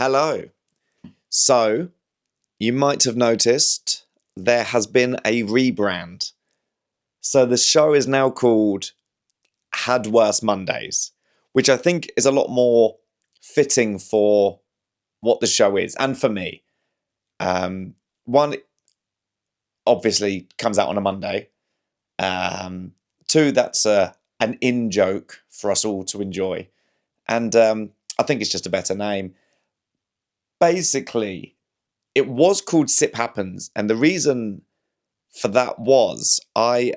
Hello. So, you might have noticed there has been a rebrand. So, the show is now called Had Worse Mondays, which I think is a lot more fitting for what the show is and for me. One, obviously, comes out on a Monday. Two, that's an in joke for us all to enjoy. And I think it's just a better name. Basically, it was called Sip Happens, and the reason for that was I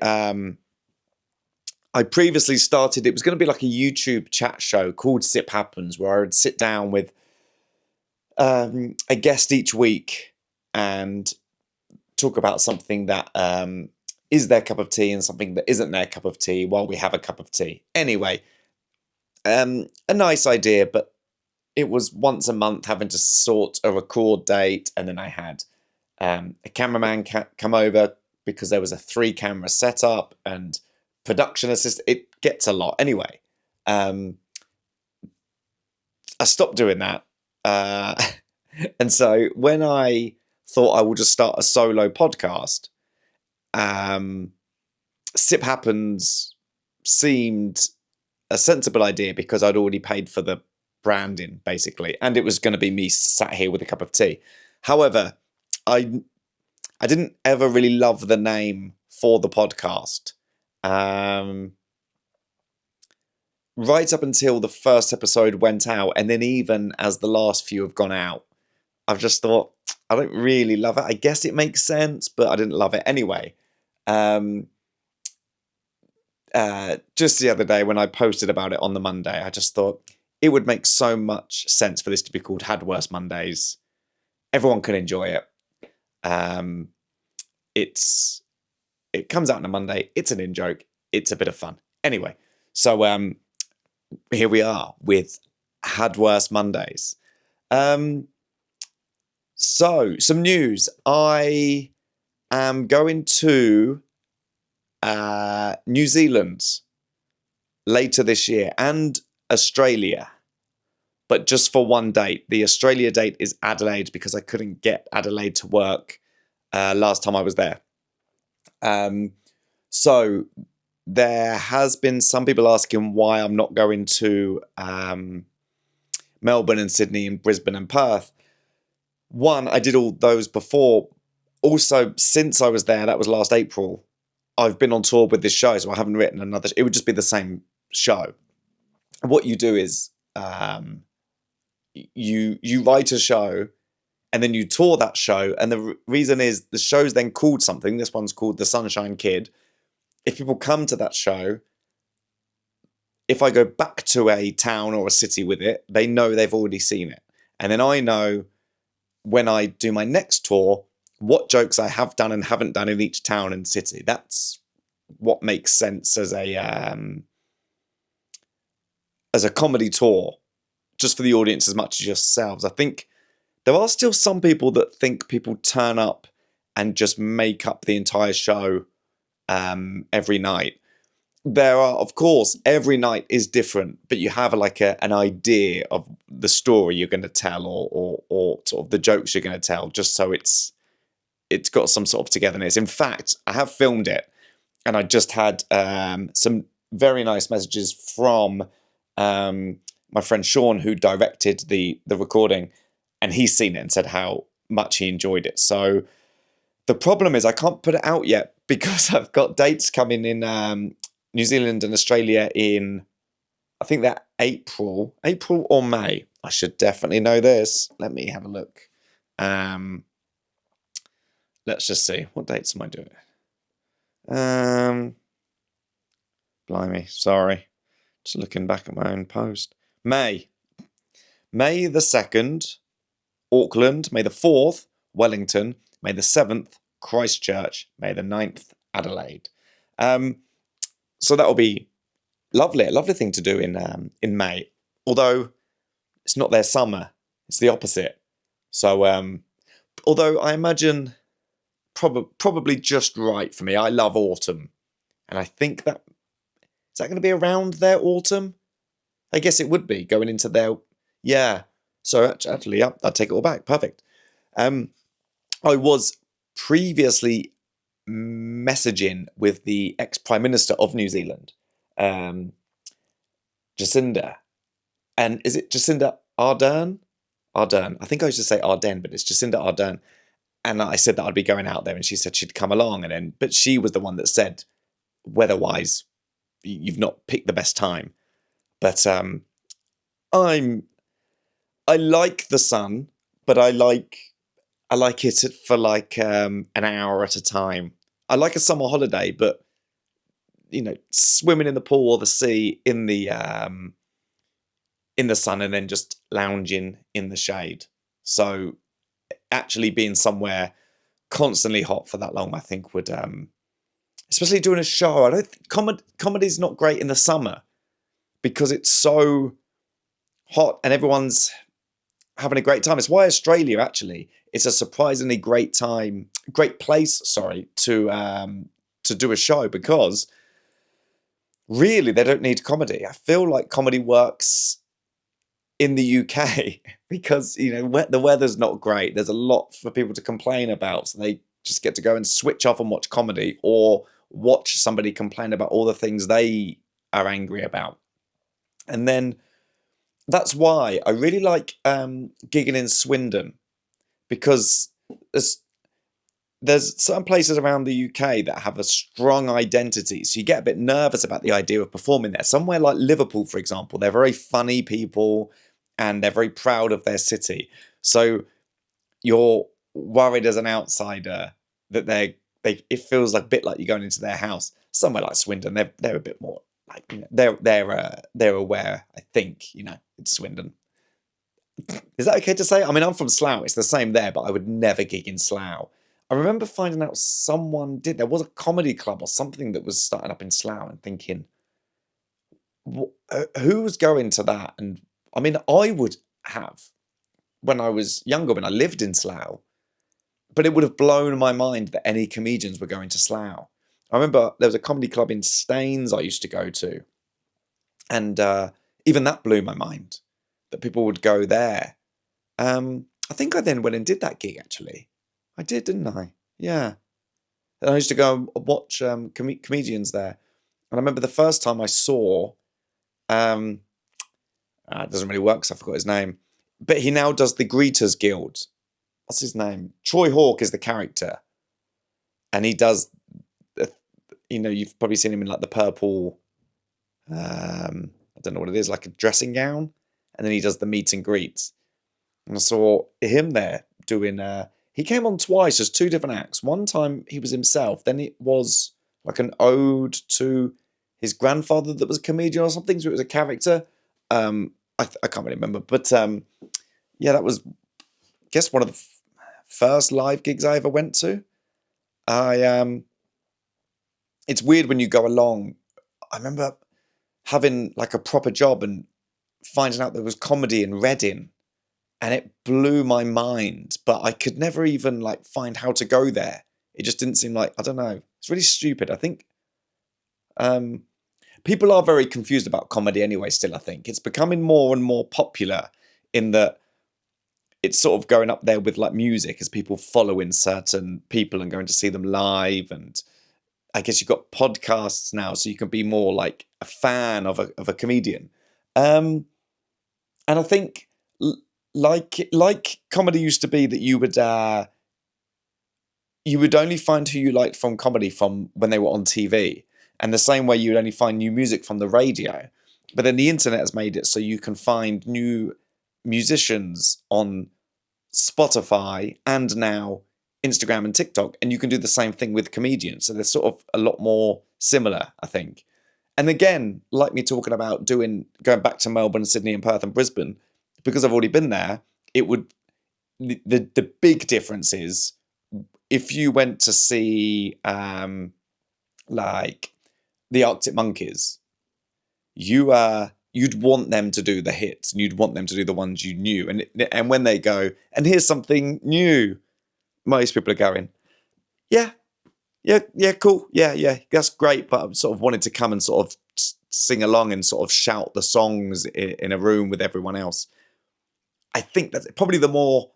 previously started. It was going to be like a YouTube chat show called Sip Happens, where I would sit down with a guest each week and talk about something that is their cup of tea and something that isn't their cup of tea while we have a cup of tea. Anyway, a nice idea, but it was once a month having to sort a record date, and then I had a cameraman come over because there was a 3-camera setup and production assistant. It gets a lot. Anyway, I stopped doing that. And so when I thought I would just start a solo podcast, Sip Happens seemed a sensible idea because I'd already paid for the branding, basically, and it was going to be me sat here with a cup of tea. However, I didn't ever really love the name for the podcast. Right up until the first episode went out, and then even as the last few have gone out, I've just thought, I don't really love it. I guess it makes sense, but I didn't love it anyway. Just the other day when I posted about it on the Monday, I just thought it would make so much sense for this to be called Had Worse Mondays. Everyone can enjoy it. It comes out on a Monday. It's an in-joke. It's a bit of fun. Anyway, so here we are with Had Worse Mondays. So, some news. I am going to New Zealand later this year and Australia, but just for one date. The Australia date is Adelaide because I couldn't get Adelaide to work last time I was there. So there has been some people asking why I'm not going to Melbourne and Sydney and Brisbane and Perth. One, I did all those before. Also, since I was there, that was last April, I've been on tour with this show, so I haven't written another. It would just be the same show. What you do is you write a show and then you tour that show, and the reason is the show's then called something. This one's called The Sunshine Kid. If people come to that show, if I go back to a town or a city with it, they know they've already seen it. And then I know when I do my next tour what jokes I have done and haven't done in each town and city. That's what makes sense as a comedy tour, just for the audience as much as yourselves. I think there are still some people that think people turn up and just make up the entire show every night. There are, of course, every night is different, but you have like an idea of the story you're going to tell or sort of the jokes you're going to tell, just so it's got some sort of togetherness. In fact, I have filmed it, and I just had some very nice messages from my friend Sean, who directed the recording, and he's seen it and said how much he enjoyed it. So the problem is I can't put it out yet because I've got dates coming in New Zealand and Australia in, I think they're April or May. I should definitely know this. Let me have a look. Let's just see. What dates am I doing? Blimey, sorry. Just looking back at my own post. May the 2nd, Auckland. May the 4th, Wellington. May the 7th, Christchurch. May the 9th, Adelaide. So that will be lovely. A lovely thing to do in May. Although it's not their summer. It's the opposite. So, although I imagine probably just right for me. I love autumn. And I think is that going to be around their autumn? I guess it would be going into their, yeah. So actually, yeah, I take it all back. Perfect. I was previously messaging with the ex-Prime Minister of New Zealand, um, Jacinda. And is it Jacinda Ardern? Ardern. I think I used to say Ardern, but it's Jacinda Ardern. And I said that I'd be going out there, and she said she'd come along. And then, but she was the one that said, weather-wise, you've not picked the best time. But I like the sun, but I like it for like an hour at a time. I like a summer holiday, but swimming in the pool or the sea in the sun, and then just lounging in the shade. So actually being somewhere constantly hot for that long, I think would, especially doing a show. I don't think comedy's not great in the summer because it's so hot and everyone's having a great time. It's why Australia actually is a surprisingly great place, to do a show, because really they don't need comedy. I feel like comedy works in the UK because the weather's not great. There's a lot for people to complain about, so they just get to go and switch off and watch comedy, or watch somebody complain about all the things they are angry about. And then that's why I really like gigging in Swindon, because there's certain places around the UK that have a strong identity, so you get a bit nervous about the idea of performing there. Somewhere like Liverpool, for example, they're very funny people and they're very proud of their city. So you're worried as an outsider that it feels like a bit like you're going into their house. Somewhere like Swindon, they're a bit more like, they're aware. I think it's Swindon. Is that okay to say? I mean, I'm from Slough. It's the same there, but I would never gig in Slough. I remember finding out someone did. There was a comedy club or something that was starting up in Slough, and thinking, who's going to that? And I mean, I would have when I was younger, when I lived in Slough, but it would have blown my mind that any comedians were going to Slough. I remember there was a comedy club in Staines I used to go to, and even that blew my mind that people would go there. I think I then went and did that gig, actually. I did, didn't I? Yeah. And I used to go and watch comedians there. And I remember the first time I saw, it doesn't really work because I forgot his name, but he now does the Greeters Guild. What's his name? Troy Hawke is the character. And he does, you've probably seen him in like the purple, I don't know what it is, like a dressing gown. And then he does the meet and greets. And I saw him there doing, he came on twice as two different acts. One time he was himself, then it was like an ode to his grandfather that was a comedian or something, so it was a character. I can't really remember, but yeah, that was, I guess, one of the first live gigs I ever went to. It's weird when you go along. I remember having like a proper job and finding out there was comedy in Reading, and it blew my mind, but I could never even like find how to go there. It just didn't seem like, I don't know. It's really stupid. I think people are very confused about comedy anyway still, I think. It's becoming more and more popular in that it's sort of going up there with like music, as people following certain people and going to see them live. And I guess you've got podcasts now, so you can be more like a fan of a comedian. And I think like comedy used to be that you would only find who you liked from comedy from when they were on TV, and the same way you would only find new music from the radio. But then the internet has made it so you can find new musicians on Spotify and now Instagram and TikTok, and you can do the same thing with comedians. So they're sort of a lot more similar, I think. And again, like me talking about going back to Melbourne, Sydney and Perth and Brisbane, because I've already been there, the big difference is if you went to see like the Arctic Monkeys, you'd want them to do the hits, and you'd want them to do the ones you knew. And when they go, and here's something new, most people are going, yeah, cool, yeah, that's great. But I sort of wanted to come and sort of sing along and sort of shout the songs in a room with everyone else. I think that's probably the more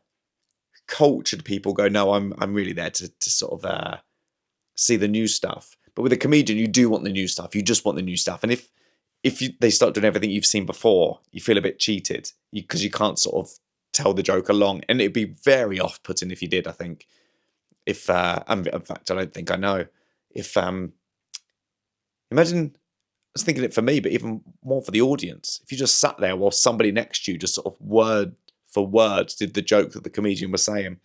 cultured people go, no, I'm really there to sort of see the new stuff. But with a comedian, you do want the new stuff. You just want the new stuff. And if they start doing everything you've seen before, you feel a bit cheated because you can't sort of tell the joke along. And it'd be very off-putting if you did, I think. If in fact, I don't think I know. If imagine, I was thinking it for me, but even more for the audience. If you just sat there while somebody next to you just sort of word for word did the joke that the comedian was saying.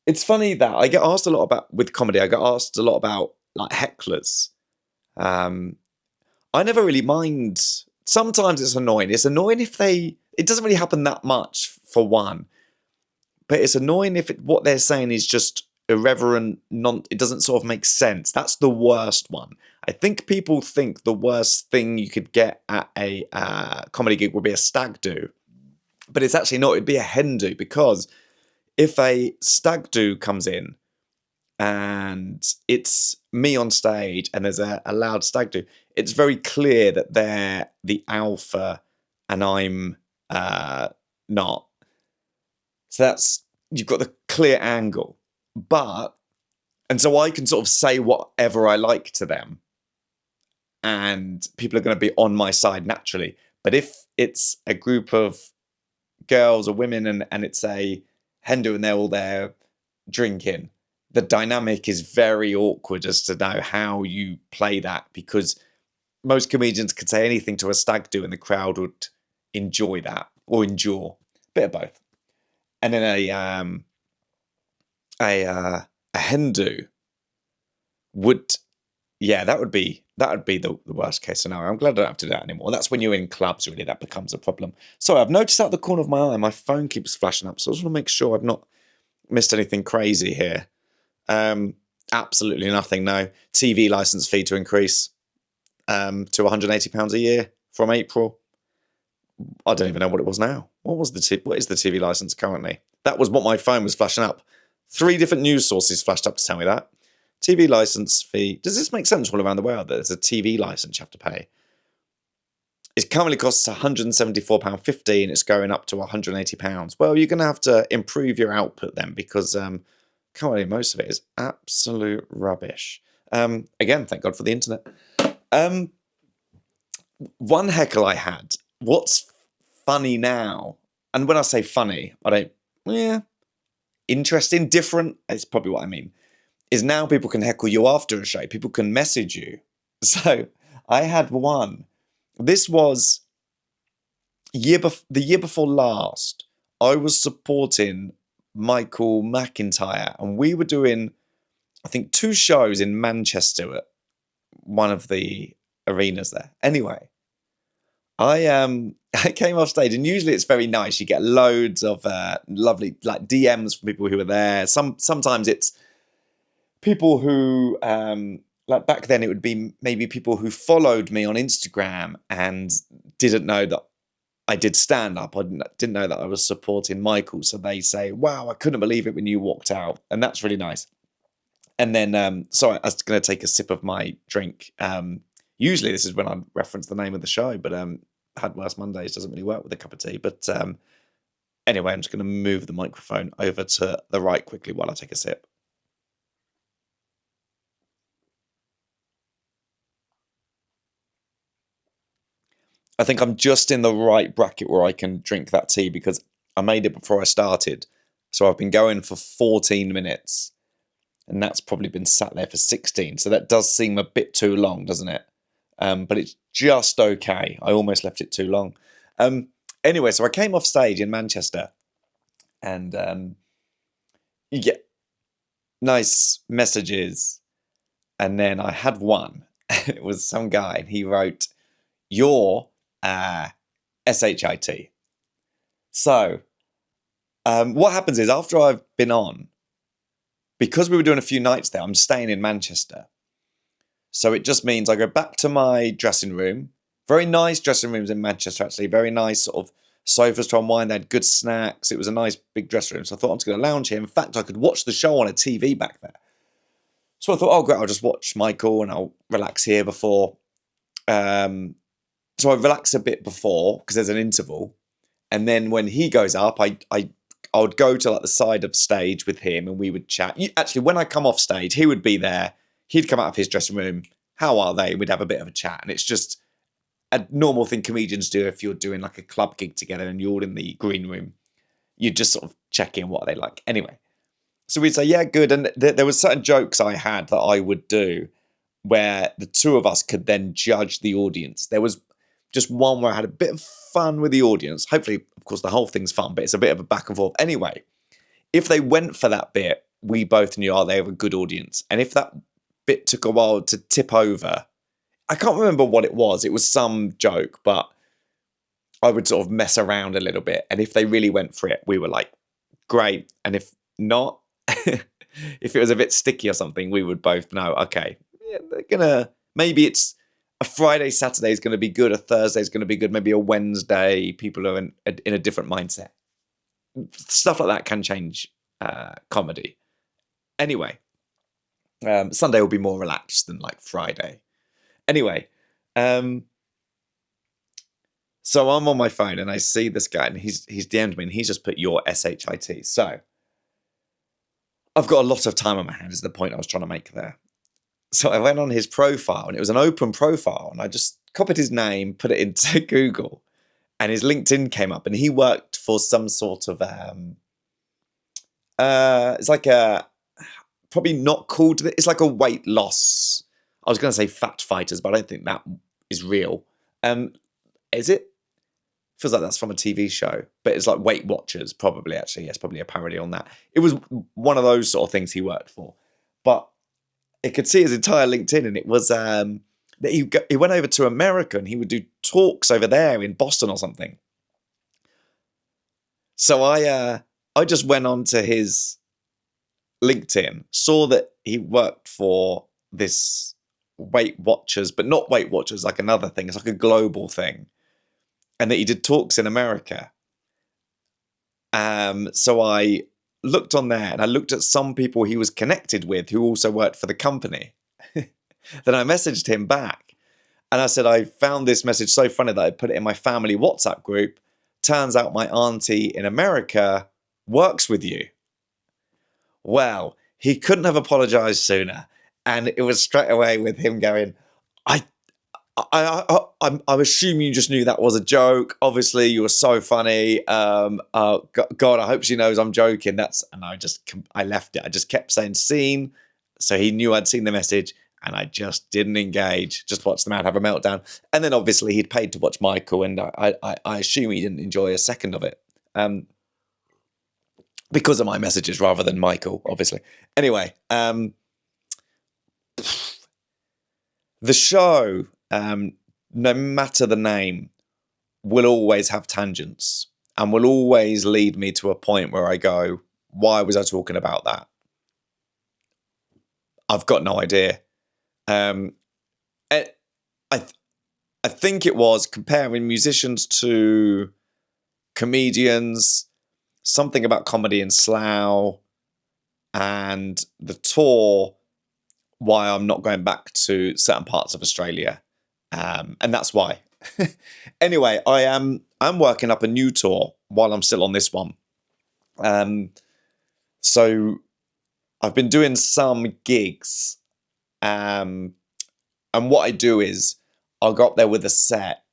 It's funny that I get asked a lot about, with comedy, I get asked a lot about like hecklers. I never really mind. Sometimes it's annoying. It's annoying if it doesn't really happen that much for one, but it's annoying if what they're saying is just irreverent, it doesn't sort of make sense. That's the worst one. I think people think the worst thing you could get at a comedy gig would be a stag do, but it's actually not. It'd be a hen do, because if a stag do comes in and it's me on stage and there's a loud stag do, it's very clear that they're the alpha and I'm not. So you've got the clear angle. And so I can sort of say whatever I like to them and people are going to be on my side naturally. But if it's a group of girls or women and it's a Hindu and they're all there drinking, the dynamic is very awkward as to know how you play that, because most comedians could say anything to a stag do and the crowd would enjoy that or endure. Bit of both. And then a Hindu would, yeah, that would be the worst case scenario. I'm glad I don't have to do that anymore. That's when you're in clubs, really, that becomes a problem. So I've noticed out the corner of my eye, my phone keeps flashing up. So I just want to make sure I've not missed anything crazy here. Absolutely nothing, no. TV license fee to increase to £180 a year from April. I don't even know what it was now. What is the TV license currently? That was what my phone was flashing up. 3 different news sources flashed up to tell me that. TV license fee. Does this make sense all around the world that there's a TV license you have to pay? It currently costs £174.50 and it's going up to £180. Well, you're going to have to improve your output then, because currently most of it is absolute rubbish. Again, thank God for the internet. One heckle I had. What's funny now? And when I say funny, interesting, different, is probably what I mean, is now people can heckle you after a show. People can message you. So I had one. This was the year before last. I was supporting Michael McIntyre, and we were doing, I think, 2 shows in Manchester at one of the arenas there. Anyway, I came off stage, and usually it's very nice. You get loads of lovely like DMs from people who are there. Sometimes it's people who like back then it would be maybe people who followed me on Instagram and didn't know that I did stand up. I didn't know that I was supporting Michael, so they say, "Wow, I couldn't believe it when you walked out," and that's really nice. And then, sorry, I was going to take a sip of my drink. Usually this is when I reference the name of the show, but Had Worse Mondays doesn't really work with a cup of tea. But anyway, I'm just going to move the microphone over to the right quickly while I take a sip. I think I'm just in the right bracket where I can drink that tea, because I made it before I started. So I've been going for 14 minutes. And that's probably been sat there for 16. So that does seem a bit too long, doesn't it? But it's just okay. I almost left it too long. Anyway, so I came off stage in Manchester. And you get nice messages. And then I had one. And it was some guy. And he wrote, "You're SHIT." So what happens is, after I've been on, because we were doing a few nights there, I'm staying in Manchester. So it just means I go back to my dressing room. Very nice dressing rooms in Manchester, actually. Very nice sort of sofas to unwind. They had good snacks. It was a nice big dressing room. So I thought, I'm just going to lounge here. In fact, I could watch the show on a TV back there. So I thought, oh, great, I'll just watch Michael and I'll relax here before. So So I relax a bit before because there's an interval. And then when he goes up, I would go to like the side of stage with him and we would chat. Actually, when I come off stage, he would be there. He'd come out of his dressing room. How are they? We'd have a bit of a chat. And it's just a normal thing comedians do if you're doing like a club gig together and you're all in the green room. You just sort of check in, what are they like? Anyway, so we'd say, yeah, good. And there was certain jokes I had that I would do where the two of us could then judge the audience. There was just one where I had a bit of fun with the audience. Hopefully, of course, the whole thing's fun, but it's a bit of a back and forth. Anyway, if they went for that bit, we both knew, oh, they were a good audience. And if that bit took a while to tip over, I can't remember what it was. It was some joke, but I would sort of mess around a little bit. And if they really went for it, we were like, great. And if not, if it was a bit sticky or something, we would both know, okay, yeah, they're gonna, maybe it's a Friday, Saturday is going to be good, a Thursday is going to be good, maybe a Wednesday, people are in a different mindset. Stuff like that can change comedy. Anyway, Sunday will be more relaxed than like Friday. Anyway, so I'm on my phone and I see this guy and he's DM'd me and he's just put your SHIT. So I've got a lot of time on my hands is the point I was trying to make there. So I went on his profile and it was an open profile and I just copied his name, put it into Google and his LinkedIn came up and he worked for some sort of, it's like a, probably not called, it's like a weight loss. I was going to say Fat Fighters, but I don't think that is real. Is it? Feels like that's from a TV show, but it's like Weight Watchers, probably actually. Yes, probably a parody on that. It was one of those sort of things he worked for. But it could see his entire LinkedIn and it was that he went over to America and he would do talks over there in Boston or something. So I just went on to his LinkedIn, saw that he worked for this Weight Watchers, but not Weight Watchers, like another thing. It's like a global thing. And that he did talks in America. So I looked on there and I looked at some people he was connected with who also worked for the company. Then I messaged him back and I said, I found this message so funny that I put it in my family WhatsApp group. Turns out my auntie in America works with you. Well, he couldn't have apologized sooner. And it was straight away with him going, I'm assuming you just knew that was a joke. Obviously, you were so funny. God, I hope she knows I'm joking. And I left it. I just kept saying "seen," so he knew I'd seen the message, and I just didn't engage. Just watched the man have a meltdown, and then obviously he'd paid to watch Michael, and I assume he didn't enjoy a second of it, because of my messages rather than Michael, obviously. Anyway, the show. No matter the name, will always have tangents and will always lead me to a point where I go, why was I talking about that? I've got no idea. I think it was comparing musicians to comedians, something about comedy in Slough, and the tour, why I'm not going back to certain parts of Australia. And that's why. Anyway, I'm working up a new tour while I'm still on this one. So I've been doing some gigs. And what I do is I'll go up there with a set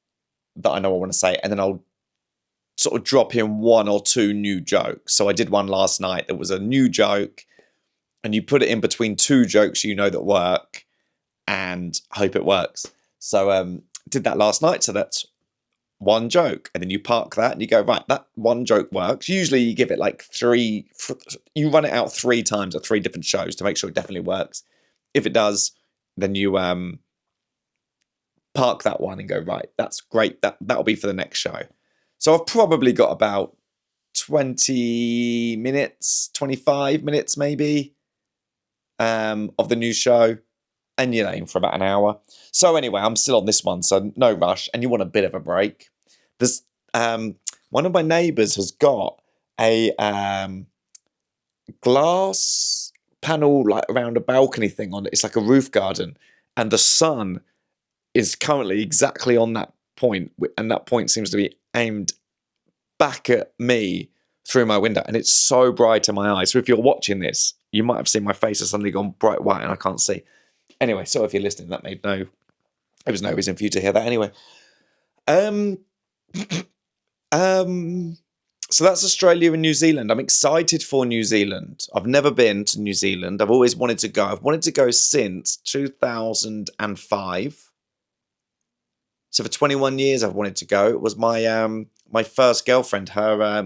that I know I want to say, and then I'll sort of drop in one or two new jokes. So I did one last night that was a new joke, and you put it in between two jokes you know that work, and hope it works. So did that last night. So that's one joke, and then you park that and you go, right, that one joke works. Usually you give it like you run it out 3 times at 3 different shows to make sure it definitely works. If it does, then you park that one and go, right, that's great. That'll be for the next show. So I've probably got about 20 minutes, 25 minutes maybe of the new show. And you're aiming for about an hour. So anyway, I'm still on this one, so no rush. And you want a bit of a break. There's one of my neighbours has got a glass panel like around a balcony thing on it. It's like a roof garden, and the sun is currently exactly on that point, and that point seems to be aimed back at me through my window, and it's so bright in my eyes. So if you're watching this, you might have seen my face has suddenly gone bright white and I can't see. Anyway, so if you're listening, there was no reason for you to hear that anyway. So that's Australia and New Zealand. I'm excited for New Zealand. I've never been to New Zealand. I've always wanted to go. I've wanted to go since 2005. So for 21 years, I've wanted to go. It was my my first girlfriend. I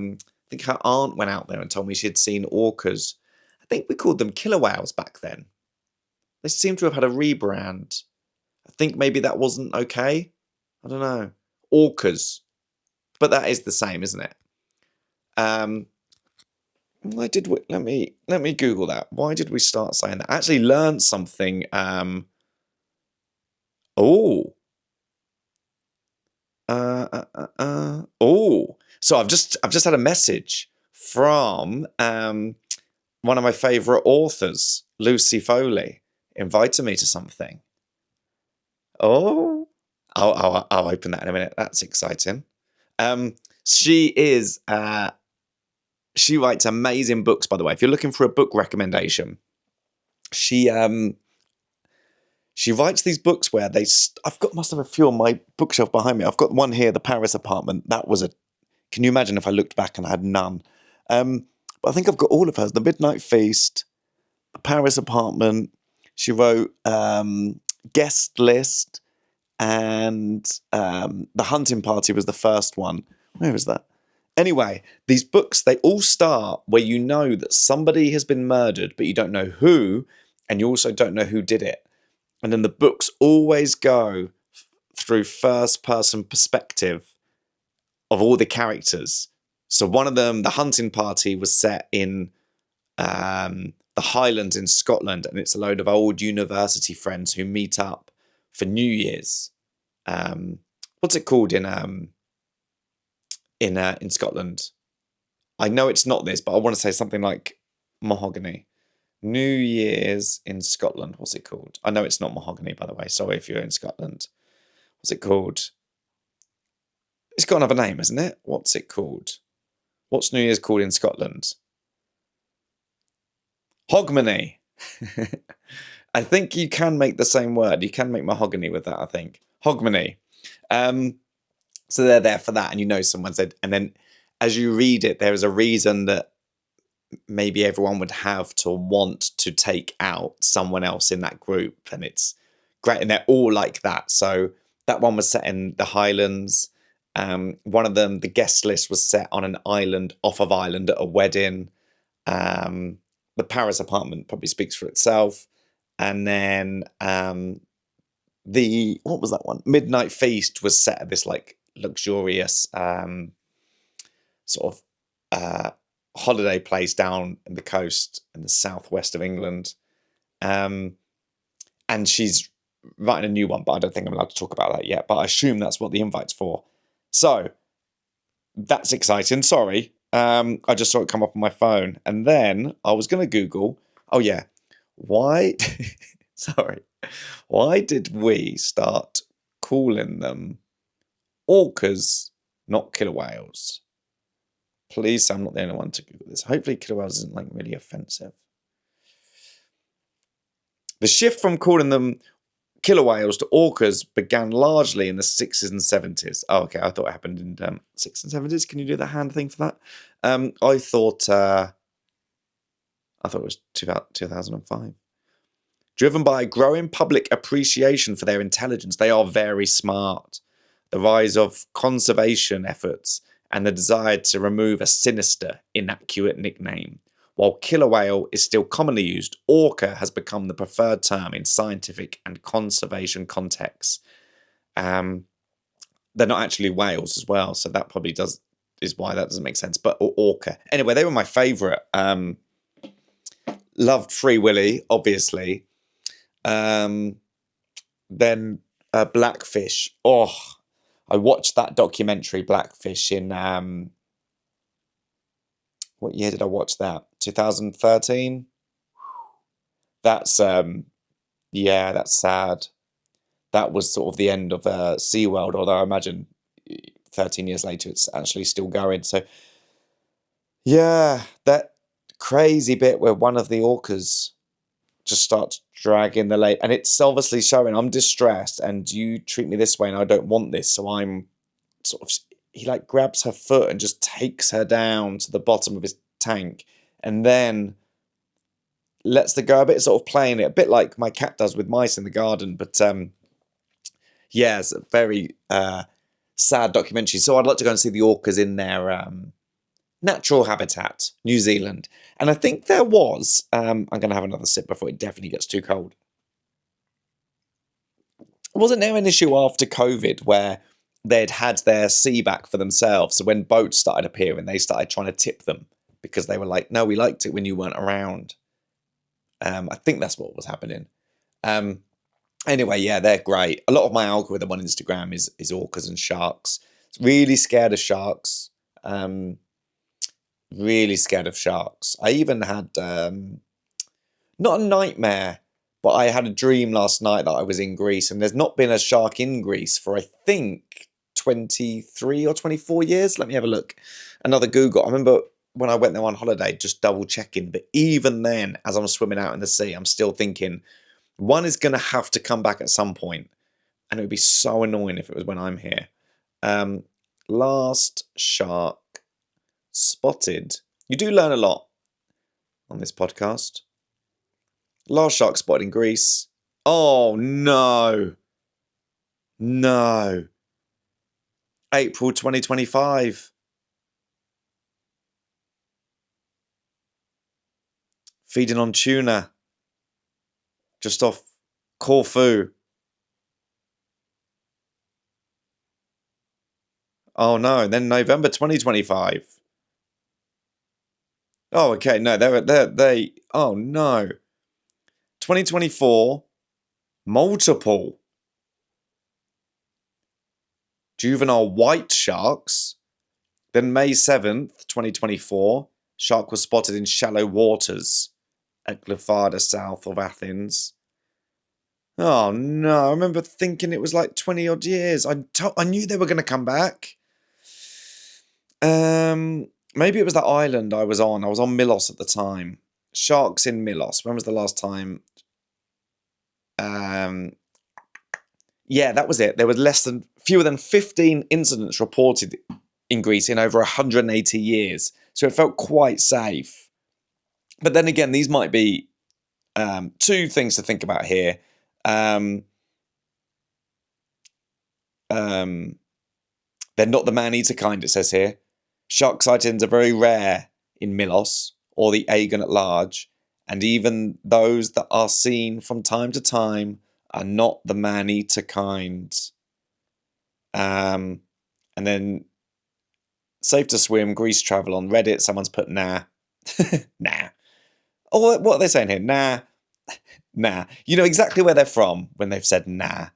think her aunt went out there and told me she'd seen orcas. I think we called them killer whales back then. They seem to have had a rebrand. I think maybe that wasn't okay. I don't know. Orcas. But that is the same, isn't it? Why did we? Let me Google that. Why did we start saying that? I actually learned something. Oh. So I've just had a message from one of my favourite authors, Lucy Foley, invited me to something. Oh, I'll open that in a minute. That's exciting. She is. She writes amazing books, by the way. If you're looking for a book recommendation, she writes these books where must have a few on my bookshelf behind me. I've got one here, The Paris Apartment. That was can you imagine if I looked back and I had none? But I think I've got all of hers. The Midnight Feast, The Paris Apartment. She wrote Guest List, and The Hunting Party was the first one. Where is that? Anyway, these books, they all start where you know that somebody has been murdered, but you don't know who, and you also don't know who did it. And then the books always go through first-person perspective of all the characters. So one of them, The Hunting Party, was set in the Highlands in Scotland, and it's a load of old university friends who meet up for New Year's. What's it called in Scotland? I know it's not this, but I want to say something like mahogany. New Year's in Scotland. What's it called? I know it's not mahogany, by the way. Sorry if you're in Scotland. What's it called? It's got another name, isn't it? What's it called? What's New Year's called in Scotland? Hogmanay. I think you can make the same word. You can make mahogany with that, I think. Hogmanay. So they're there for that, and you know someone said, and then as you read it, there is a reason that maybe everyone would have to want to take out someone else in that group, and it's great, and they're all like that. So that one was set in the Highlands. One of them, the guest list, was set on an island off of Ireland at a wedding. The Paris Apartment probably speaks for itself. And then what was that one? Midnight Feast was set at this like luxurious sort of holiday place down in the coast in the southwest of England. And she's writing a new one, but I don't think I'm allowed to talk about that yet. But I assume that's what the invite's for. So that's exciting. Sorry. I just saw it come up on my phone. And then I was going to Google, oh yeah, why did we start calling them orcas, not killer whales? Please say I'm not the only one to Google this. Hopefully killer whales isn't like really offensive. The shift from calling them killer whales to orcas began largely in the 60s and 70s. Oh, okay. I thought it happened in 60s and 70s. Can you do the hand thing for that? I thought it was 2005. Driven by a growing public appreciation for their intelligence, they are very smart. The rise of conservation efforts and the desire to remove a sinister, inaccurate nickname. While killer whale is still commonly used, orca has become the preferred term in scientific and conservation contexts. They're not actually whales as well, so that probably is why that doesn't make sense. But orca. Anyway, they were my favourite. Loved Free Willy, obviously. Then Blackfish. Oh, I watched that documentary Blackfish in what year did I watch that? 2013. That's that's sad. that was sort of the end of SeaWorld, although I imagine 13 years later it's actually still going. So yeah, that crazy bit where one of the orcas just starts dragging the leg, and it's obviously showing I'm distressed and you treat me this way and I don't want this, so I'm sort of, he like grabs her foot and just takes her down to the bottom of his tank and then lets the go a bit, sort of playing it a bit like my cat does with mice in the garden. But yeah, it's a very sad documentary. So I'd like to go and see the orcas in their natural habitat, New Zealand. And I think there was, I'm going to have another sip before it definitely gets too cold. Wasn't there an issue after COVID where they'd had their sea back for themselves? So when boats started appearing, they started trying to tip them because they were like, no, we liked it when you weren't around. I think that's what was happening. Anyway, yeah, they're great. A lot of my algorithm on Instagram is orcas and sharks. Really scared of sharks. Really scared of sharks. I even had, not a nightmare, but I had a dream last night that I was in Greece, and there's not been a shark in Greece for, I think, 23 or 24 years. Let me have a look. Another Google. I remember when I went there on holiday, just double checking. But even then, as I'm swimming out in the sea, I'm still thinking, one is going to have to come back at some point, and it would be so annoying if it was when I'm here. Last shark spotted. You do learn a lot on this podcast. Last shark spotted in Greece. Oh, no. No. April 2025. Feeding on tuna. Just off Corfu. Oh, no. Then November 2025. Oh, okay. No, oh, no. 2024. Multiple juvenile white sharks. Then May 7th, 2024, shark was spotted in shallow waters at Glyfada, south of Athens. Oh no, I remember thinking it was like 20 odd years. I knew they were going to come back. Maybe it was that island I was on. I was on Milos at the time. Sharks in Milos. When was the last time? Yeah, that was it. There were fewer than 15 incidents reported in Greece in over 180 years. So it felt quite safe. But then again, these might be two things to think about here. They're not the man-eater kind, it says here. Shark sightings are very rare in Milos or the Aegean at large, and even those that are seen from time to time are not the man-eater kind. And then safe to swim, Greece travel on Reddit. Someone's put nah. Nah. Oh, what are they saying here? Nah. Nah. You know exactly where they're from when they've said nah.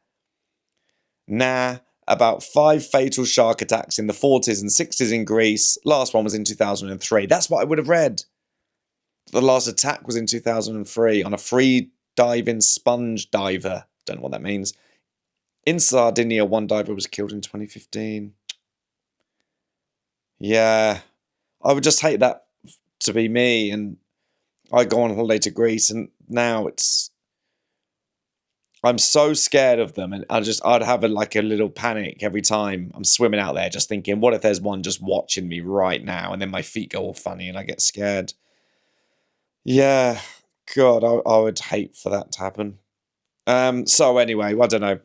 Nah. About 5 fatal shark attacks in the 40s and 60s in Greece. Last one was in 2003. That's what I would have read. The last attack was in 2003 on a free diving sponge diver. Don't know what that means. In Sardinia, one diver was killed in 2015. Yeah. I would just hate that to be me, and I go on holiday to Greece, and now I'm so scared of them, and I'd have a little panic every time I'm swimming out there, just thinking, what if there's one just watching me right now, and then my feet go all funny and I get scared. Yeah, God, I would hate for that to happen. So anyway, I don't know.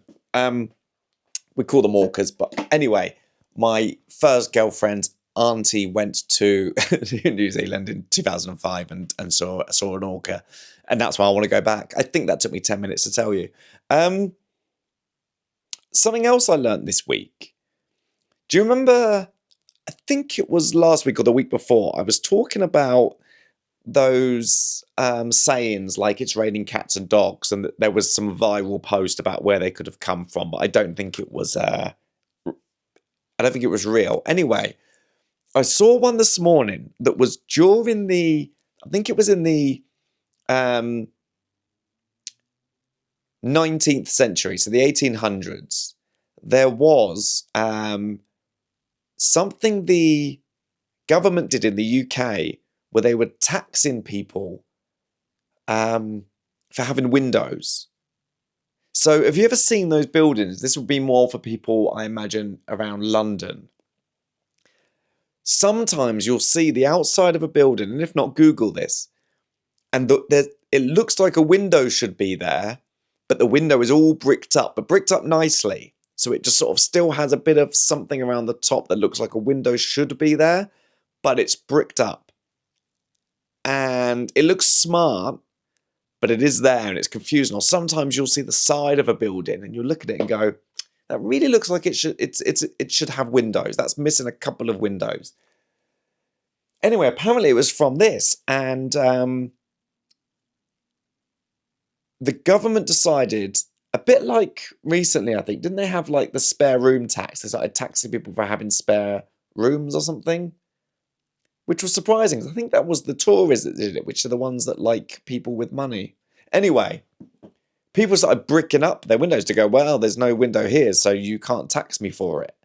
We call them orcas, but anyway, my first girlfriend's auntie went to New Zealand in 2005 and saw an orca, and that's why I want to go back. I think that took me 10 minutes to tell you. Something else I learned this week. Do you remember, I think it was last week or the week before, I was talking about those sayings like it's raining cats and dogs, and there was some viral post about where they could have come from, but I don't think it was real. Anyway, I saw one this morning that was during I think it was in the 19th century, so the 1800s, there was something the government did in the UK where they were taxing people for having windows. So have you ever seen those buildings? This would be more for people, I imagine, around London. Sometimes you'll see the outside of a building, and if not, Google this, and it looks like a window should be there, but the window is all bricked up, but bricked up nicely. So it just sort of still has a bit of something around the top that looks like a window should be there, but it's bricked up. And it looks smart, but it is there and it's confusing. Or sometimes you'll see the side of a building and you'll look at it and go, that really looks like it should have windows. That's missing a couple of windows. Anyway, apparently it was from this, and the government decided, a bit like recently, I think, didn't they have like the spare room tax? They started taxing people for having spare rooms or something, which was surprising. I think that was the Tories that did it, which are the ones that like people with money. Anyway, people started bricking up their windows to go, well, there's no window here, so you can't tax me for it.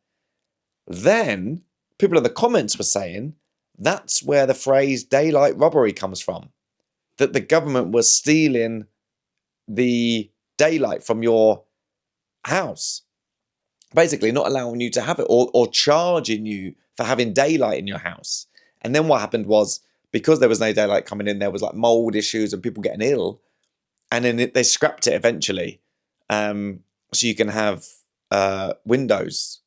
Then people in the comments were saying that's where the phrase daylight robbery comes from, that the government was stealing the daylight from your house, basically not allowing you to have it, or charging you for having daylight in your house. And then what happened was, because there was no daylight coming in, there was like mold issues and people getting ill, and then they scrapped it eventually, so you can have windows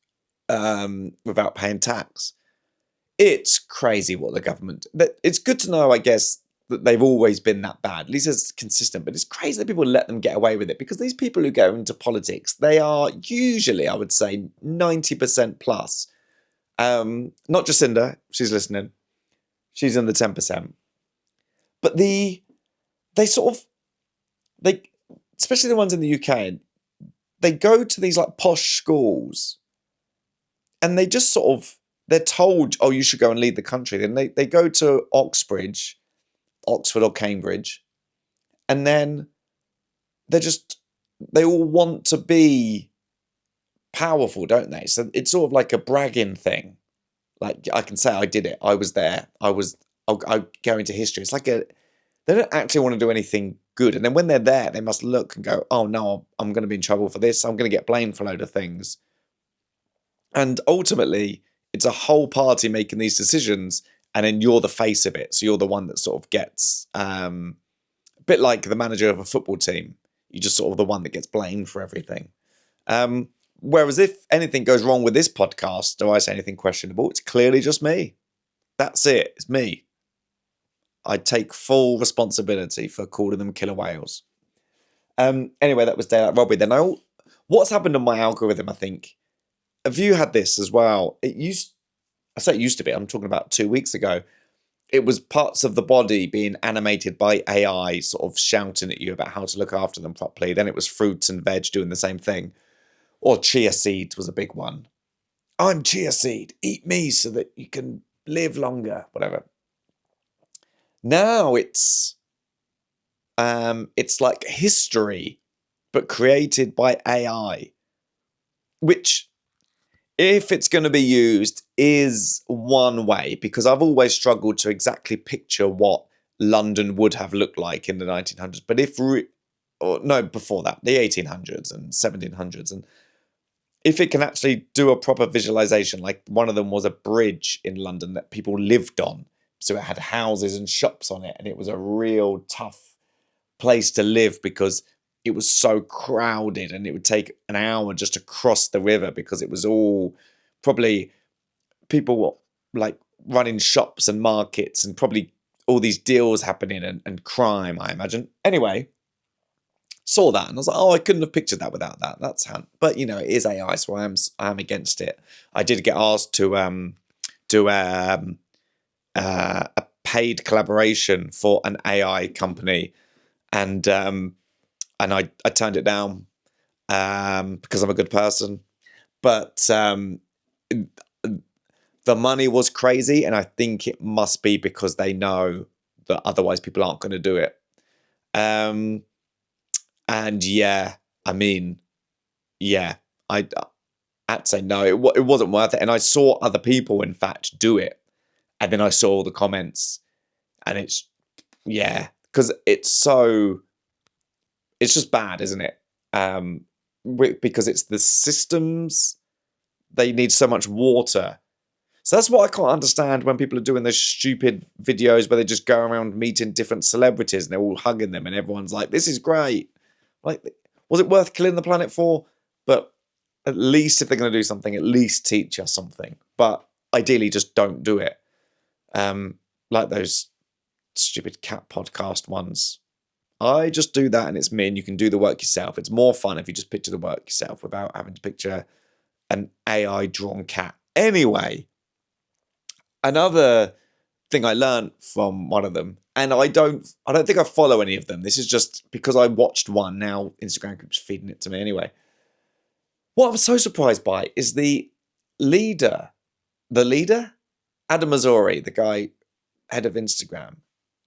without paying tax. It's crazy what the government. It's good to know, I guess, that they've always been that bad. At least it's consistent. But it's crazy that people let them get away with it, because these people who go into politics, they are usually, I would say, 90% plus. Not Jacinda, she's listening. She's in the 10%. But they especially the ones in the UK, they go to these like posh schools, and they just sort of, they're told, oh, you should go and lead the country. Then they go to Oxford or Cambridge, and then they all want to be powerful, don't they? So it's sort of like a bragging thing. Like, I can say I did it. I was there. I'll go into history. It's like they don't actually want to do anything good. And then when they're there, they must look and go, oh no, I'm going to be in trouble for this. I'm going to get blamed for a load of things. And ultimately, it's a whole party making these decisions, and then you're the face of it. So you're the one that sort of gets, a bit like the manager of a football team. You're just sort of the one that gets blamed for everything. Whereas if anything goes wrong with this podcast, or I say anything questionable, it's clearly just me. That's it. It's me. I take full responsibility for calling them killer whales. Anyway, that was daylight robbery. Then what's happened on my algorithm, I think. Have you had this as well? I say it used to be, I'm talking about 2 weeks ago. It was parts of the body being animated by AI, sort of shouting at you about how to look after them properly. Then it was fruits and veg doing the same thing. Or chia seeds was a big one. I'm chia seed. Eat me so that you can live longer. Whatever. Now it's like history, but created by AI, which, if it's going to be used, is one way, because I've always struggled to exactly picture what London would have looked like in the 1900s. But before that, the 1800s and 1700s. And if it can actually do a proper visualization, like one of them was a bridge in London that people lived on. So it had houses and shops on it, and it was a real tough place to live because it was so crowded, and it would take an hour just to cross the river because it was all probably people like running shops and markets, and probably all these deals happening and crime, I imagine. Anyway, saw that and I was like, oh, I couldn't have pictured that without that. But it is AI, so I am against it. I did get asked to do a paid collaboration for an AI company, and I turned it down because I'm a good person. But the money was crazy, and I think it must be because they know that otherwise people aren't going to do it. And yeah, I mean, yeah, I had to say no, it wasn't worth it. And I saw other people, in fact, do it. And then I saw all the comments, and it's, yeah, because it's just bad, isn't it? Because it's the systems, they need so much water. So that's what I can't understand when people are doing those stupid videos where they just go around meeting different celebrities and they're all hugging them and everyone's like, this is great. Like, was it worth killing the planet for? But at least if they're going to do something, at least teach us something. But ideally, just don't do it. Like those stupid cat podcast ones. I just do that and it's me, and you can do the work yourself. It's more fun if you just picture the work yourself without having to picture an AI drawn cat. Anyway, another thing I learned from one of them, and I don't think I follow any of them. This is just because I watched one. Now Instagram keeps feeding it to me anyway. What I'm so surprised by is the leader, Adam Mazzori, the guy, head of Instagram.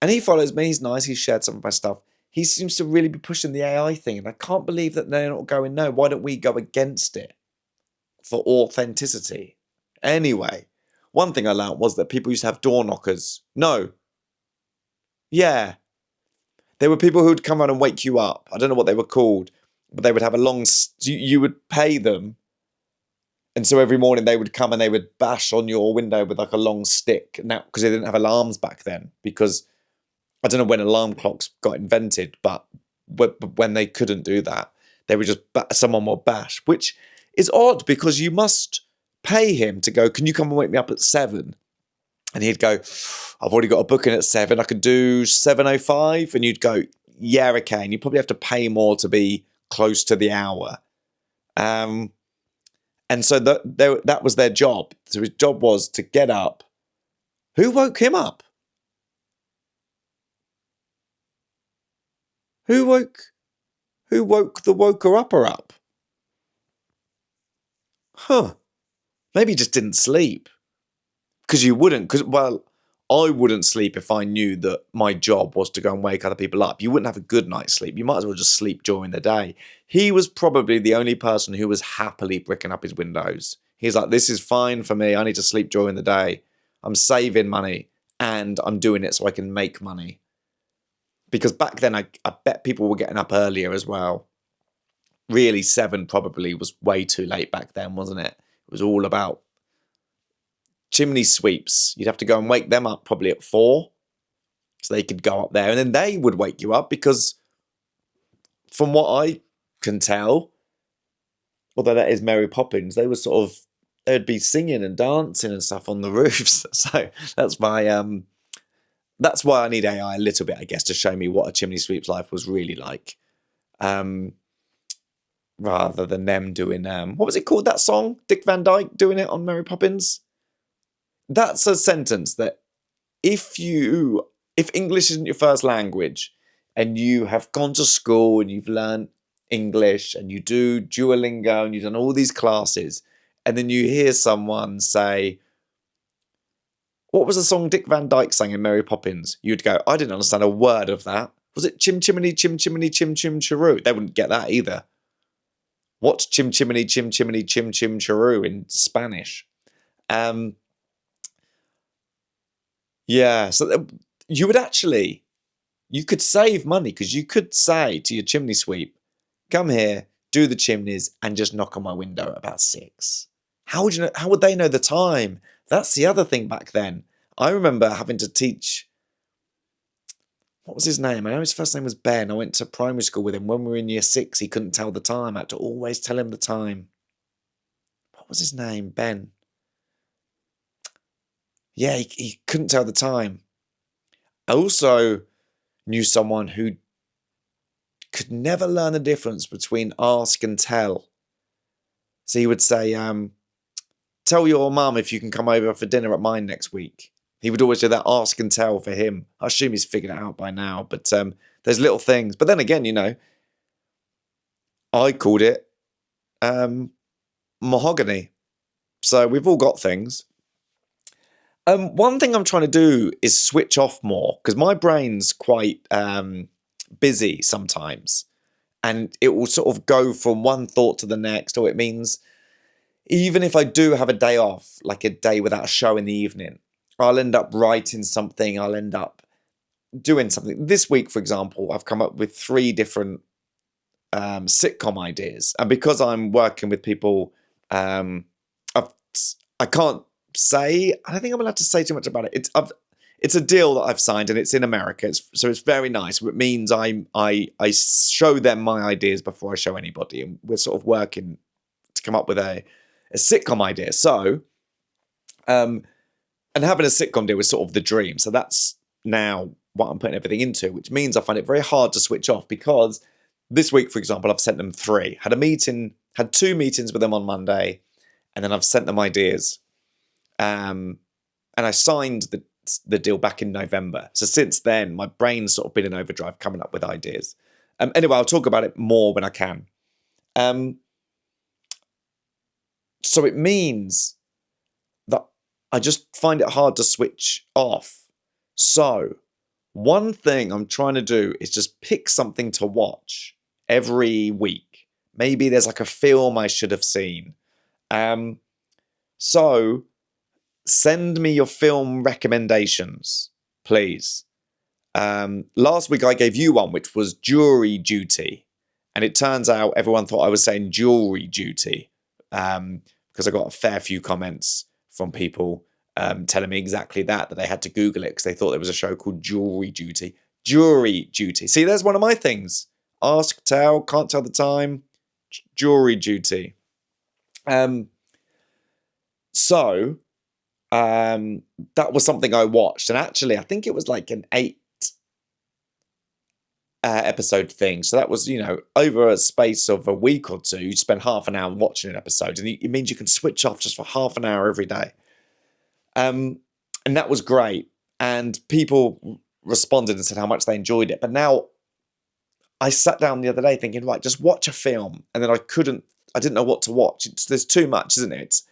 And he follows me, he's nice, he's shared some of my stuff. He seems to really be pushing the AI thing, and I can't believe that they're not going, no, why don't we go against it for authenticity? Anyway, one thing I learned was that people used to have door knockers. No. Yeah. There were people who would come around and wake you up. I don't know what they were called, but they would have a long... You would pay them, and so every morning they would come and they would bash on your window with like a long stick. Now, because they didn't have alarms back then, because I don't know when alarm clocks got invented, but when they couldn't do that, they would just someone will bash, which is odd because you must pay him to go, can you come and wake me up at 7? And he'd go, I've already got a booking at 7. I could do 7:05. And you'd go, yeah, okay. And you probably have to pay more to be close to the hour. And so that was their job. So his job was to get up. Who woke him up? Who woke the woker-upper up? Huh. Maybe he just didn't sleep. Because you wouldn't, well, I wouldn't sleep if I knew that my job was to go and wake other people up. You wouldn't have a good night's sleep. You might as well just sleep during the day. He was probably the only person who was happily bricking up his windows. He's like, this is fine for me. I need to sleep during the day. I'm saving money and I'm doing it so I can make money. Because back then, I bet people were getting up earlier as well. Really, 7 probably was way too late back then, wasn't it? It was all about chimney sweeps. You'd have to go and wake them up probably at 4 so they could go up there, and then they would wake you up because from what I can tell, although that is Mary Poppins, they were they'd be singing and dancing and stuff on the roofs. So that's why I need AI a little bit, I guess, to show me what a chimney sweep's life was really like. Rather than them doing what was it called, that song? Dick Van Dyke doing it on Mary Poppins? That's a sentence that if English isn't your first language and you have gone to school and you've learned English and you do Duolingo and you've done all these classes, and then you hear someone say, what was the song Dick Van Dyke sang in Mary Poppins? You'd go, I didn't understand a word of that. Was it chim chimney, chim chimney, chim chim chiroo? They wouldn't get that either. What's chim chimney, chim chimney, chim chim chiroo in Spanish? Yeah, so you could save money because you could say to your chimney sweep, come here, do the chimneys, and just knock on my window at about 6. How would they know the time? That's the other thing back then. I remember having to teach, what was his name? I know his first name was Ben. I went to primary school with him. When we were in year 6, he couldn't tell the time. I had to always tell him the time. What was his name? Ben. Yeah, he couldn't tell the time. I also knew someone who could never learn the difference between ask and tell. So he would say, tell your mum if you can come over for dinner at mine next week. He would always do that ask and tell for him. I assume he's figured it out by now, but there's little things. But then again, I called it mahogany. So we've all got things. One thing I'm trying to do is switch off more because my brain's quite busy sometimes. and it will sort of go from one thought to the next. Or it means even if I do have a day off, like a day without a show in the evening, I'll end up writing something, I'll end up doing something. This week, for example, I've come up with 3 different sitcom ideas. And because I'm working with people, I can't say, I don't think I'm allowed to say too much about it. It's a deal that I've signed, and it's in America. So it's very nice. It means I show them my ideas before I show anybody. And we're sort of working to come up with a sitcom idea. So, and having a sitcom deal is sort of the dream. So that's now what I'm putting everything into, which means I find it very hard to switch off, because this week, for example, I've sent them 3. Had 2 meetings with them on Monday, and then I've sent them ideas. And I signed the deal back in November. So since then, my brain's sort of been in overdrive coming up with ideas. Anyway, I'll talk about it more when I can. So it means that I just find it hard to switch off. So one thing I'm trying to do is just pick something to watch every week. Maybe there's like a film I should have seen. So send me your film recommendations, please. Last week I gave you one, which was Jury Duty. And it turns out everyone thought I was saying Jewelry Duty, because I got a fair few comments from people telling me exactly that they had to Google it because they thought there was a show called Jewelry Duty. Jury Duty. See, there's one of my things. Ask, tell, can't tell the time. Jury Duty. So that was something I watched. And actually, I think it was like an 8 episode thing. So that was, over a space of a week or 2, you spend half an hour watching an episode. And it means you can switch off just for half an hour every day. And that was great. And people responded and said how much they enjoyed it. But now I sat down the other day thinking, right, just watch a film. And then I didn't know what to watch. There's too much, isn't it? It's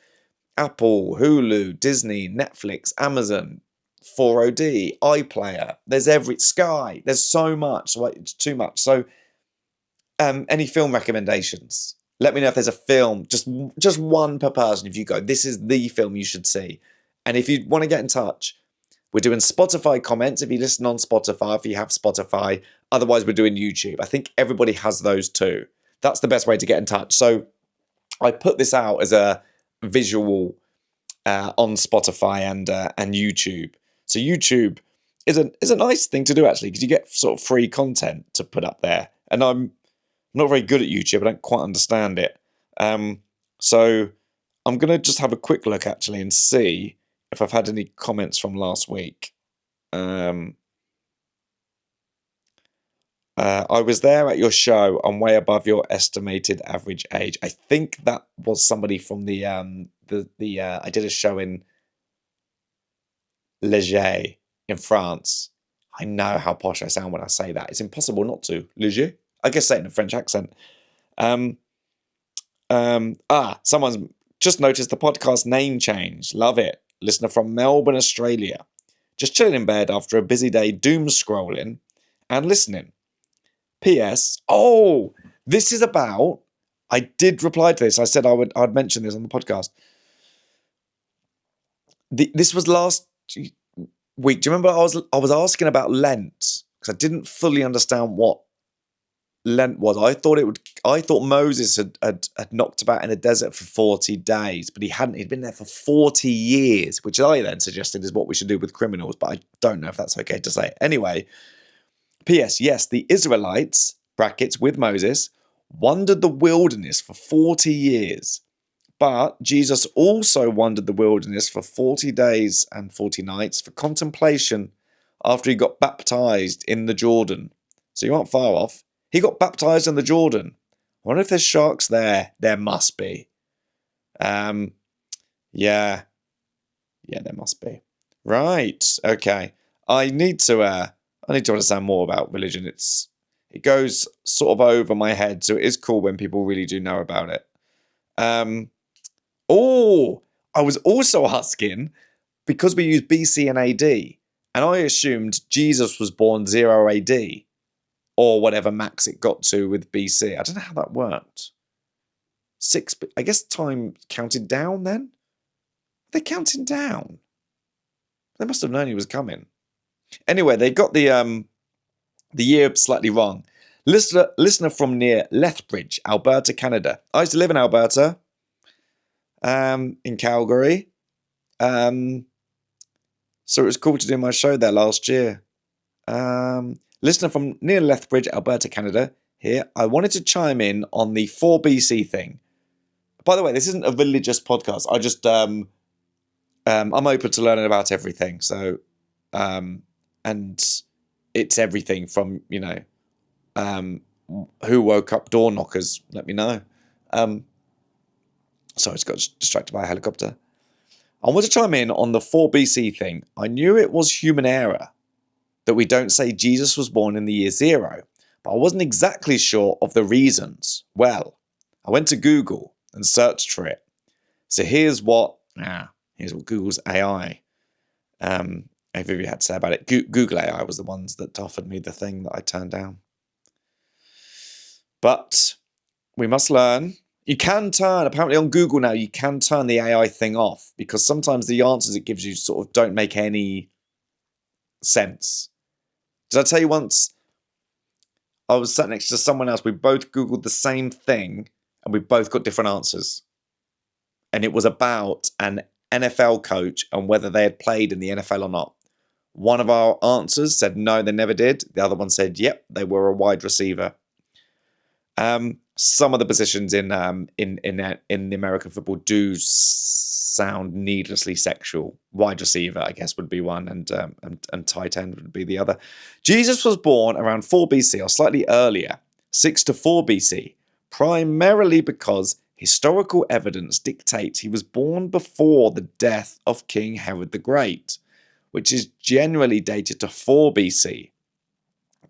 Apple, Hulu, Disney, Netflix, Amazon, 4OD, iPlayer. There's Sky. There's so much. So it's too much. So any film recommendations? Let me know if there's a film, just one per person. If you go, this is the film you should see. And if you want to get in touch, we're doing Spotify comments if you listen on Spotify, if you have Spotify. Otherwise, we're doing YouTube. I think everybody has those too. That's the best way to get in touch. So I put this out as a visual on Spotify and YouTube. So YouTube is a nice thing to do, actually, because you get sort of free content to put up there. And I'm not very good at YouTube. I don't quite understand it. So I'm going to just have a quick look, actually, and see if I've had any comments from last week. I was there at your show. I'm way above your estimated average age. I think that was somebody from the I did a show in Léger in France. I know how posh I sound when I say that. It's impossible not to. Léger? I guess say it in a French accent. Someone's just noticed the podcast name change. Love it. Listener from Melbourne, Australia. Just chilling in bed after a busy day, doom scrolling and listening. P.S. Oh, this is about. I did reply to this. I said I'd mention this on the podcast. This was last week. Do you remember I was asking about Lent because I didn't fully understand what Lent was. I thought Moses had knocked about in the desert for 40 days, but he hadn't. He'd been there for 40 years, which I then suggested is what we should do with criminals, but I don't know if that's okay to say. Anyway, P.S. Yes, the Israelites, brackets, with Moses, wandered the wilderness for 40 years. But Jesus also wandered the wilderness for 40 days and 40 nights for contemplation after he got baptized in the Jordan. So you aren't far off. He got baptized in the Jordan. I wonder if there's sharks there. There must be. Yeah, there must be. Right. Okay. I need to understand more about religion. It goes sort of over my head, so it is cool when people really do know about it. I was also asking, because we use BC and AD, and I assumed Jesus was born 0 AD. or whatever max it got to with BC. I don't know how that worked. I guess time counted down then? They're counting down. They must have known he was coming. Anyway, they got the year slightly wrong. Listener from near Lethbridge, Alberta, Canada. I used to live in Alberta, in Calgary. So it was cool to do my show there last year. Listener from near Lethbridge, Alberta, Canada. Here, I wanted to chime in on the 4BC thing. By the way, this isn't a religious podcast. I just I'm open to learning about everything. So, and it's everything from who woke up door knockers. Let me know. Sorry, I just got distracted by a helicopter. I want to chime in on the 4BC thing. I knew it was human error that we don't say Jesus was born in the year 0, but I wasn't exactly sure of the reasons. Well, I went to Google and searched for it. So here's what Google's AI had to say about it. Google AI was the ones that offered me the thing that I turned down. But we must learn. You can turn, apparently on Google now, you can turn the AI thing off because sometimes the answers it gives you sort of don't make any sense. Did I tell you once I was sat next to someone else, we both Googled the same thing and we both got different answers. And it was about an NFL coach and whether they had played in the NFL or not. One of our answers said no, they never did. The other one said, yep, they were a wide receiver. Some of the positions in the American football do sound needlessly sexual. Wide receiver, I guess, would be one, and tight end would be the other. Jesus was born around 4 BC or slightly earlier, 6 to 4 BC, primarily because historical evidence dictates he was born before the death of King Herod the Great, which is generally dated to 4 BC.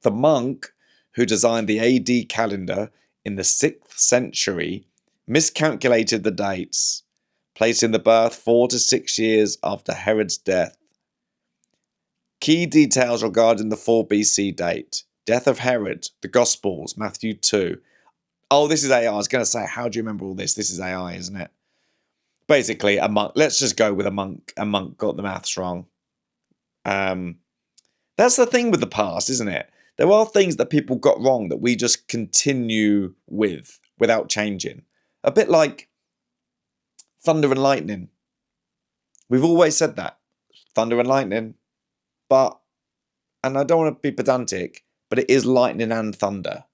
The monk who designed the AD calendar in the 6th century miscalculated the dates, placing the birth 4 to 6 years after Herod's death. Key details regarding the 4 BC date. Death of Herod, the Gospels, Matthew 2. Oh, this is AI. I was going to say, how do you remember all this? This is AI, isn't it? Basically, a monk. Let's just go with a monk. A monk got the maths wrong. That's the thing with the past, isn't it? There are things that people got wrong that we just continue with without changing. A bit like thunder and lightning. We've always said that. Thunder and lightning. And I don't want to be pedantic, but it is lightning and thunder.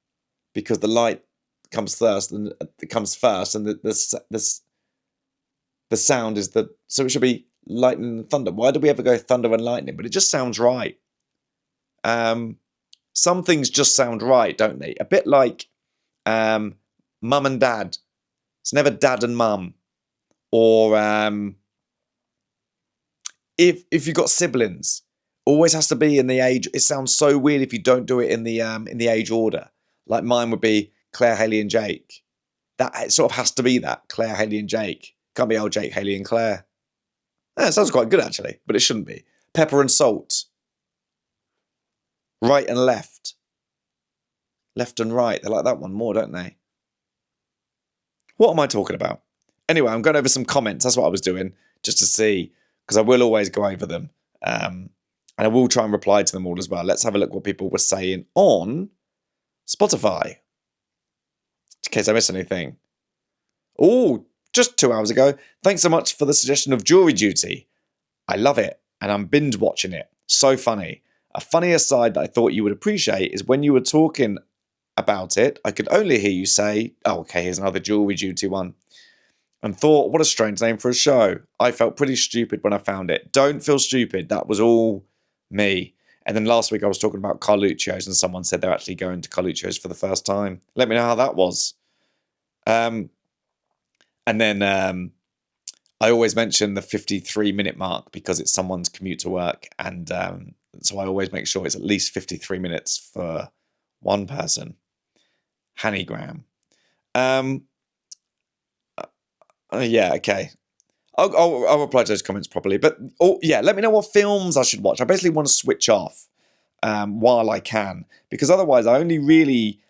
Because the light comes first and the sound is so it should be lightning and thunder. Why do we ever go thunder and lightning? But it just sounds right. Some things just sound right, don't they? A bit like mum and dad. It's never dad and mum. Or if you've got siblings, always has to be in the age. It sounds so weird if you don't do it in the age order. Like mine would be Claire, Haley, and Jake. That it sort of has to be that Claire, Haley, and Jake. Can't be old Jake, Haley, and Claire. It sounds quite good actually, but it shouldn't be. Pepper and salt. Right and left. Left and right. They like that one more, don't they? What am I talking about? Anyway, I'm going over some comments. That's what I was doing, just to see, because I will always go over them. And I will try and reply to them all as well. Let's have a look what people were saying on Spotify. In case I missed anything. Oh, just 2 hours ago. Thanks so much for the suggestion of Jury Duty. I love it, and I'm binge watching it. So funny. A funny aside that I thought you would appreciate is when you were talking about it, I could only hear you say, oh, okay, here's another Jury Duty one. And thought, what a strange name for a show. I felt pretty stupid when I found it. Don't feel stupid. That was all me. And then last week I was talking about Carluccio's and someone said they're actually going to Carluccio's for the first time. Let me know how that was. And then I always mention the 53-minute mark because it's someone's commute to work. And so I always make sure it's at least 53 minutes for one person. Hannygram. Yeah, okay. I'll reply to those comments properly. But yeah, let me know what films I should watch. I basically want to switch off. while I can, because otherwise I only really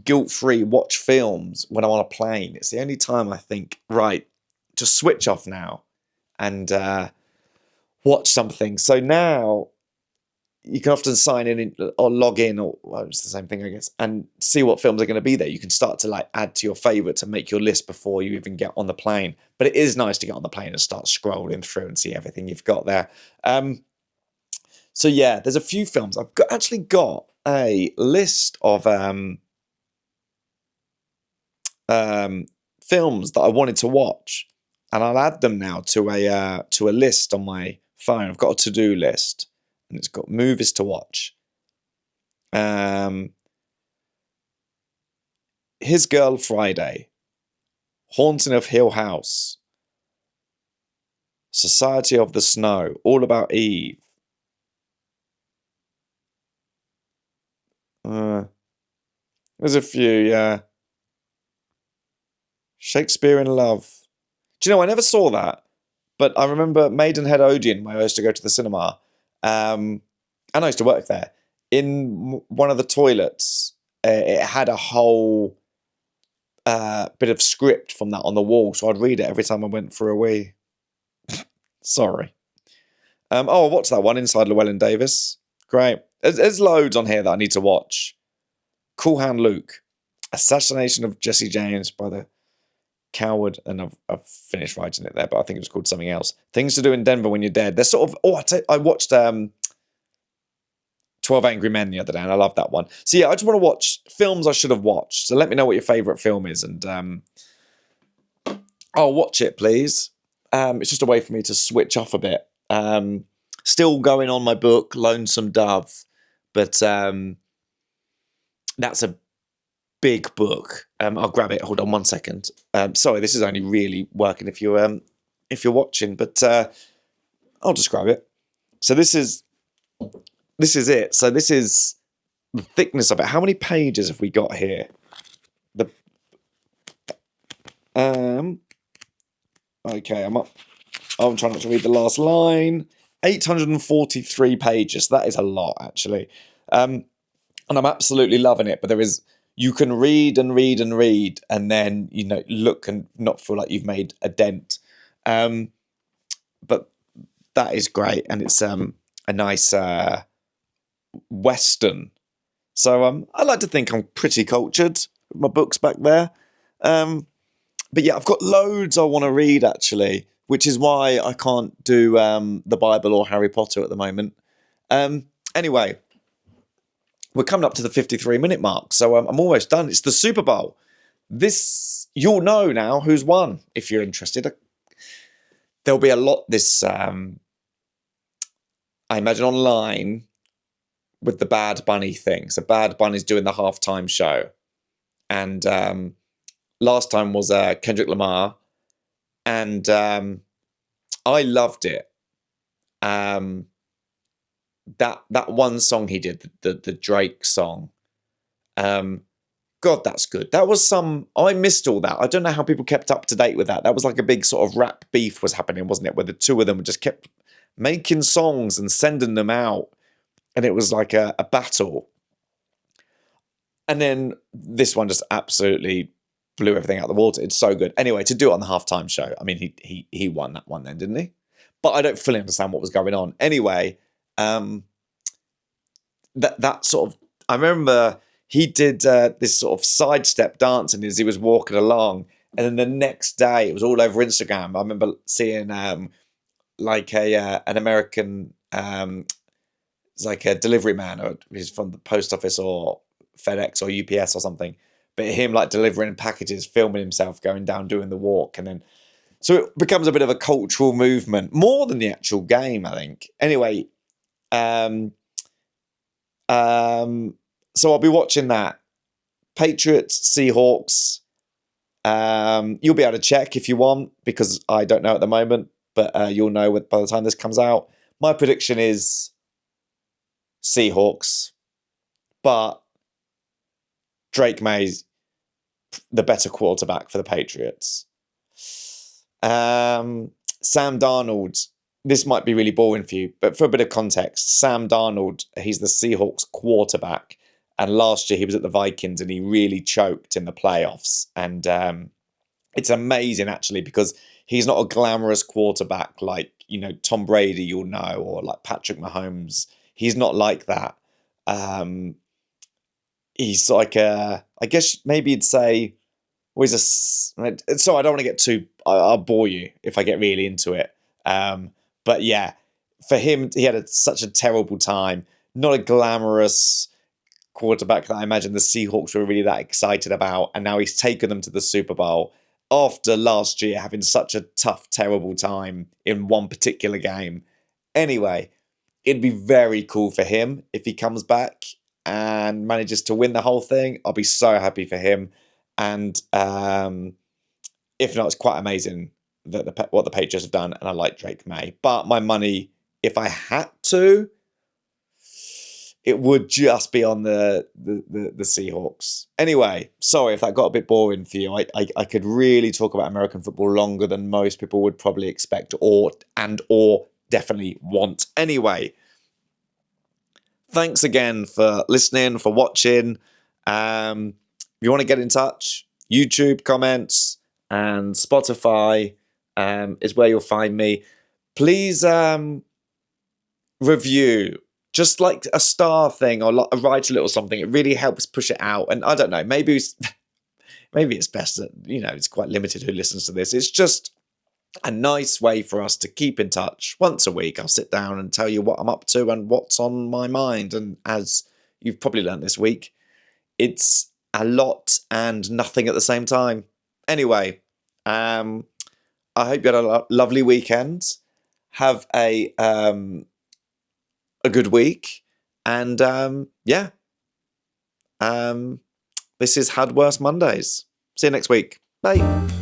guilt-free watch films when I'm on a plane. It's the only time I think, right, just switch off now and watch something. So now you can often sign in or log in, or well, it's the same thing, I guess, and see what films are going to be there. You can start to like add to your favourites and make your list before you even get on the plane. But it is nice to get on the plane and start scrolling through and see everything you've got there. So yeah, there's a few films. I've actually got a list of films that I wanted to watch, and I'll add them now to a list on my phone. I've got a to-do list, and it's got movies to watch. His Girl Friday, Haunting of Hill House, Society of the Snow, All About Eve. There's a few, yeah. Shakespeare in Love. Do you know, I never saw that, but I remember Maidenhead Odeon, where I used to go to the cinema, and I used to work there. In one of the toilets, it had a whole bit of script from that on the wall, so I'd read it every time I went for a wee. Sorry. I watched that one, Inside Llewellyn Davis. Great. There's loads on here that I need to watch. Cool Hand Luke, Assassination of Jesse James by the Coward, and I've finished writing it there, but I think it was called something else. Things to Do in Denver When You're Dead. They're sort of, I watched 12 Angry Men the other day, and I love that one. So yeah, I just want to watch films I should have watched. So let me know what your favourite film is, and I'll watch it, please. It's just a way for me to switch off a bit. Still going on my book, Lonesome Dove, but that's a big book. I'll grab it. Hold on 1 second. Sorry, this is only really working if you're watching, but I'll just grab it. So this is it. So this is the thickness of it. How many pages have we got here? Okay, I'm trying not to read the last line. 843 pages. That is a lot, actually. And I'm absolutely loving it. But you can read and read and read, and then look and not feel like you've made a dent. But that is great, and it's a nice Western. So I like to think I'm pretty cultured with my books back there. But yeah, I've got loads I want to read, actually, which is why I can't do the Bible or Harry Potter at the moment. Anyway, we're coming up to the 53-minute mark, so I'm almost done. It's the Super Bowl. You'll know now who's won, if you're interested. There'll be a lot this, I imagine, online with the Bad Bunny thing. So Bad Bunny's doing the halftime show. And last time was Kendrick Lamar. And I loved it. That one song he did, the Drake song. God, that's good. That was I missed all that. I don't know how people kept up to date with that. That was like a big sort of rap beef was happening, wasn't it? Where the two of them just kept making songs and sending them out. And it was like a battle. And then this one just absolutely blew everything out the water. It's so good. Anyway, to do it on the halftime show, I mean, he won that one then, didn't he? But I don't fully understand what was going on. Anyway, that sort of, I remember he did this sort of sidestep dancing as he was walking along, and then the next day it was all over Instagram. I remember seeing like an American, it's like a delivery man, or he's from the post office or FedEx or UPS or something. But him like delivering packages, filming himself going down doing the walk, and then so it becomes a bit of a cultural movement more than the actual game, I think. Anyway, so I'll be watching that. Patriots, Seahawks. You'll be able to check if you want, because I don't know at the moment, but you'll know by the time this comes out. My prediction is Seahawks, but Drake May's the better quarterback for the Patriots. Sam Darnold this might be really boring for you, but for a bit of context, Sam Darnold, he's the Seahawks quarterback. And last year he was at the Vikings and he really choked in the playoffs. And it's amazing, actually, because he's not a glamorous quarterback like, Tom Brady, you'll know, or like Patrick Mahomes. He's not like that. He's like I guess maybe you'd say, well, so I don't want to get too, I'll bore you if I get really into it. But yeah, for him, he had such a terrible time. Not a glamorous quarterback that I imagine the Seahawks were really that excited about. And now he's taken them to the Super Bowl after last year having such a tough, terrible time in one particular game. Anyway, it'd be very cool for him if he comes back and manages to win the whole thing. I'll be so happy for him. And if not, it's quite amazing that what the Patriots have done, and I like Drake May. But my money, if I had to, it would just be on the Seahawks. Anyway, sorry if that got a bit boring for you. I could really talk about American football longer than most people would probably expect or definitely want. Anyway, thanks again for listening, for watching. If you want to get in touch, YouTube comments and Spotify is where you'll find me. Please review, just like a star thing, or write a little something. It really helps push it out. And I don't know, maybe it's best that, it's quite limited who listens to this. It's just a nice way for us to keep in touch. Once a week, I'll sit down and tell you what I'm up to and what's on my mind. And as you've probably learned this week, it's a lot and nothing at the same time. Anyway, I hope you had a lovely weekend. Have a good week. And this is Had Worse Mondays. See you next week. Bye.